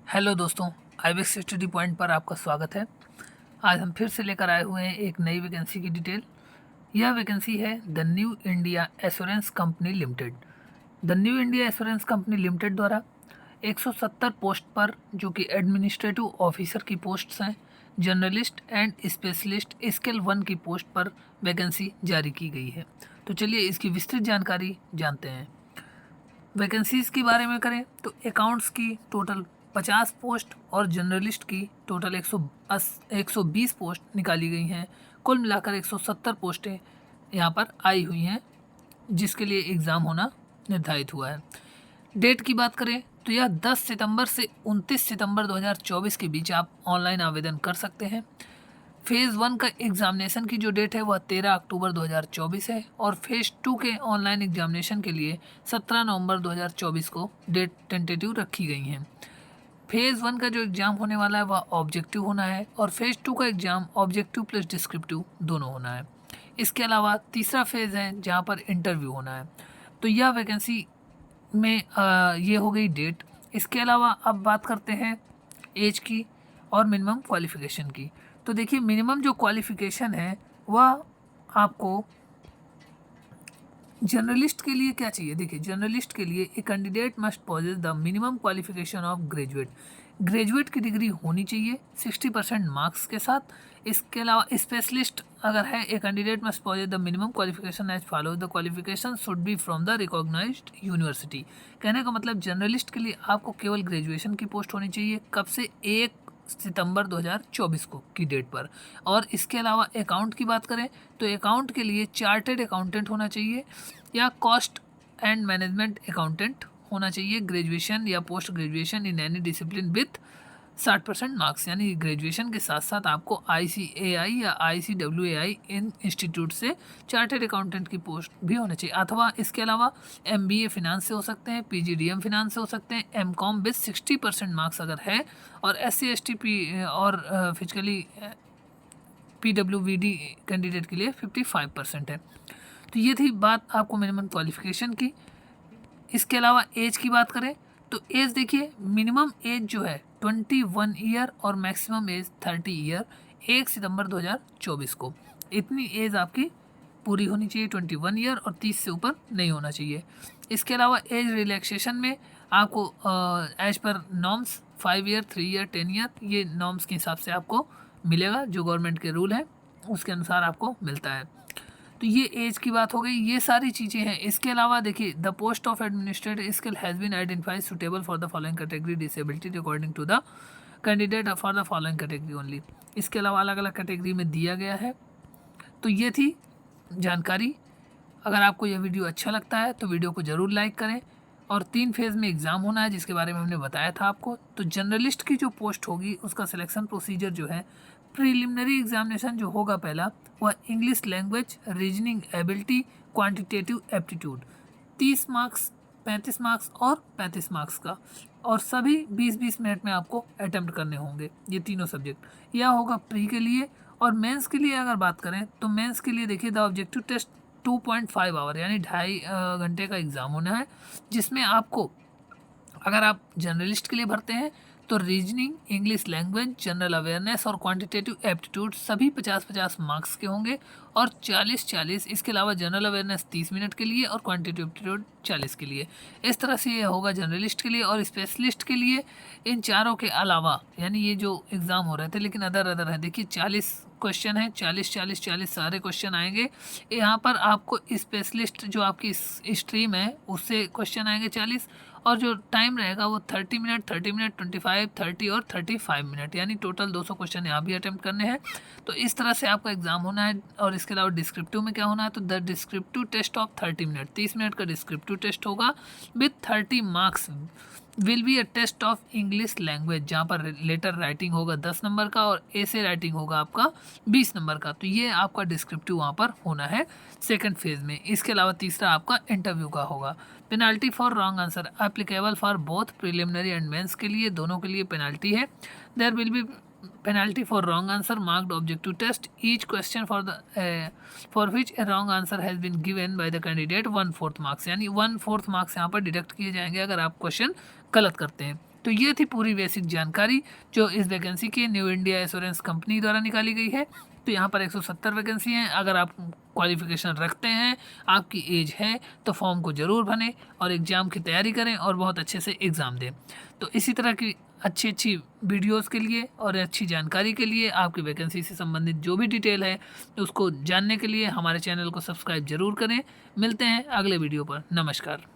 Hello दोस्तों, आईबीएक्स study point पर आपका स्वागत है। आज हम फिर से लेकर आए हुए हैं एक नई वैकेंसी की डिटेल। यह वैकेंसी है the new India assurance company limited. The new India assurance company limited द्वारा 170 पोस्ट पर, जो कि एडमिनिस्ट्रेटिव ऑफिसर की पोस्ट्स हैं, जर्नलिस्ट एंड स्पेशलिस्ट स्केल 1 की पोस्ट पर वैकेंसी जारी की गई है। तो चलिए इसकी विस्तृत जानकारी जानते हैं। वैकेंसीज़ के बारे में करें तो अकाउंट्स की टोटल 50 पोस्ट और जर्नलिस्ट की टोटल 120 पोस्ट निकाली गई हैं। कुल मिलाकर 170 पोस्टें यहाँ पर आई हुई हैं, जिसके लिए एग्ज़ाम होना निर्धारित हुआ है। डेट की बात करें तो यह 10 सितंबर से 29 सितंबर 2024 के बीच आप ऑनलाइन आवेदन कर सकते हैं। फेज़ 1 का एग्ज़ामिनेशन की जो डेट है वह 13 अक्टूबर 2024 है और फेज़ 2 के ऑनलाइन एग्ज़ामिनेशन के लिए 17 नवंबर 2024 को डेट टेंटेटिव रखी गई हैं। फेज़ 1 का जो एग्ज़ाम होने वाला है वह ऑब्जेक्टिव होना है और फेज़ 2 का एग्ज़ाम ऑब्जेक्टिव प्लस डिस्क्रिप्टिव दोनों होना है। इसके अलावा तीसरा फेज़ है जहाँ पर इंटरव्यू होना है। तो यह वैकेंसी में ये हो गई डेट। इसके अलावा अब बात करते हैं एज की और मिनिमम क्वालिफ़िकेशन की। तो देखिए, मिनिमम जो क्वालिफ़िकेशन है वह आपको जर्नलिस्ट के लिए क्या चाहिए। देखिए, जर्नलिस्ट के लिए a candidate must possess the minimum qualification of graduate की डिग्री होनी चाहिए 60% मार्क्स के साथ। इसके अलावा स्पेशलिस्ट अगर है, a candidate must possess the minimum qualification as follow, the qualification should be from the recognised university. कहने का मतलब जर्नलिस्ट के लिए आपको केवल ग्रेजुएशन की पोस्ट होनी चाहिए। कब से? 1 सितंबर 2024 को की डेट पर। और इसके अलावा अकाउंट की बात करें तो अकाउंट के लिए चार्टेड अकाउंटेंट होना चाहिए या कॉस्ट एंड मैनेजमेंट अकाउंटेंट होना चाहिए। ग्रेजुएशन या post graduation in any discipline with 60% marks, यानी ग्रेजुएशन के साथ साथ आपको ICAI या ICWAI इन इंस्टीट्यूट से चार्टेड अकाउंटेंट की पोस्ट भी होनी चाहिए। अथवा इसके अलावा MBA फिनांस से हो सकते हैं, PGDM फिनांस से हो सकते हैं, MCOM विथ 60% मार्क्स अगर है, और SC ST और फिजिकली PWVD कैंडिडेट के लिए 55% है। तो ये थी बात आपको मिनिमम क्वालिफिकेशन की। इसके अलावा एज की बात करें तो एज देखिए, मिनिमम एज जो है 21 ईयर और मैक्सिमम एज 30 ईयर 1 सितंबर 2024 को। इतनी एज आपकी पूरी होनी चाहिए, 21 ईयर, और 30 से ऊपर नहीं होना चाहिए। इसके अलावा एज रिलैक्सेशन में आपको as per norms 5 year, 3 year, 10 year, ये नॉर्म्स के हिसाब से आपको मिलेगा। जो गवर्नमेंट के रूल हैं उसके अनुसार आपको मिलता है। तो ये एज की बात हो गई, ये सारी चीज़ें हैं। इसके अलावा देखिए, the post of administrative skill has been identified suitable for the following category disability according to the candidate for the following category only. इसके अलावा अलग अलग कैटेगरी में दिया गया है। तो ये थी जानकारी। अगर आपको यह वीडियो अच्छा लगता है तो वीडियो को ज़रूर लाइक करें। और 3 फेज़ में एग्ज़ाम होना है, जिसके बारे में हमने बताया था आपको। तो जर्नलिस्ट की जो पोस्ट होगी उसका सिलेक्शन प्रोसीजर जो है, प्रीलिमिनरी एग्जामिनेशन जो होगा पहला, वह English language, reasoning ability, quantitative aptitude, 30 marks, 35 marks और 35 मार्क्स का, और सभी 20-20 मिनट में आपको अटैम्प्ट करने होंगे ये तीनों सब्जेक्ट। यह होगा प्री के लिए। और मेंस के लिए अगर बात करें तो मेंस के लिए देखिए, द ऑब्जेक्टिव टेस्ट 2.5 आवर यानी 2.5 घंटे का एग्ज़ाम होना है, जिसमें आपको, अगर आप जर्नलिस्ट के लिए भरते हैं तो reasoning, English language, general awareness और क्वांटिटेटिव एप्टीट्यूड सभी 50-50 मार्क्स के होंगे, और 40-40। इसके अलावा जनरल अवेयरनेस 30 मिनट के लिए और क्वांटिटेटिव एप्टीट्यूड 40 के लिए। इस तरह से ये होगा जर्नलिस्ट के लिए। और स्पेशलिस्ट के लिए इन चारों के अलावा, यानी ये जो एग्ज़ाम हो रहे थे लेकिन अदर है, देखिए 40 क्वेश्चन है, 40 सारे क्वेश्चन आएंगे यहाँ पर। आपको स्पेशलिस्ट जो आपकी स्ट्रीम है उससे क्वेश्चन आएंगे 40, और जो टाइम रहेगा वो 30 मिनट, 25, 30 और 35 मिनट, यानी टोटल 200 क्वेश्चन यहाँ भी अटैम्प्ट करने हैं। तो इस तरह से आपका एग्ज़ाम होना है। और इसके अलावा डिस्क्रिप्टिव में क्या होना है, तो the descriptive test of 30 minute, 30 minute का डिस्क्रिप्टिव टेस्ट होगा with 30 marks. Will be a test of English language, जहाँ पर लेटर राइटिंग होगा 10 नंबर का और ऐसे राइटिंग होगा आपका 20 नंबर का। तो ये आपका डिस्क्रिप्टिव वहाँ पर होना है सेकंड फेज़ में। इसके अलावा तीसरा आपका इंटरव्यू का होगा। Penalty for wrong answer applicable for both preliminary and mains के लिए, दोनों के लिए पेनाल्टी है। There will be penalty for wrong answer marked objective test, each question for which a wrong answer has been given by the candidate 1/4 marks, यानी 1/4 marks यहाँ पर deduct किए जाएंगे अगर आप क्वेश्चन गलत करते हैं। तो ये थी पूरी बेसिक जानकारी जो इस वैकेंसी के न्यू इंडिया एश्योरेंस कंपनी द्वारा निकाली गई है। तो यहाँ पर 170 वैकेंसी हैं। अगर आप क्वालिफिकेशन रखते हैं, आपकी एज है, तो फॉर्म को ज़रूर भरें और एग्ज़ाम की तैयारी करें और बहुत अच्छे से एग्ज़ाम दें। तो इसी तरह की अच्छी वीडियोस के लिए और अच्छी जानकारी के लिए, आपकी वैकेंसी से संबंधित जो भी डिटेल है उसको जानने के लिए हमारे चैनल को सब्सक्राइब ज़रूर करें। मिलते हैं अगले वीडियो पर। नमस्कार।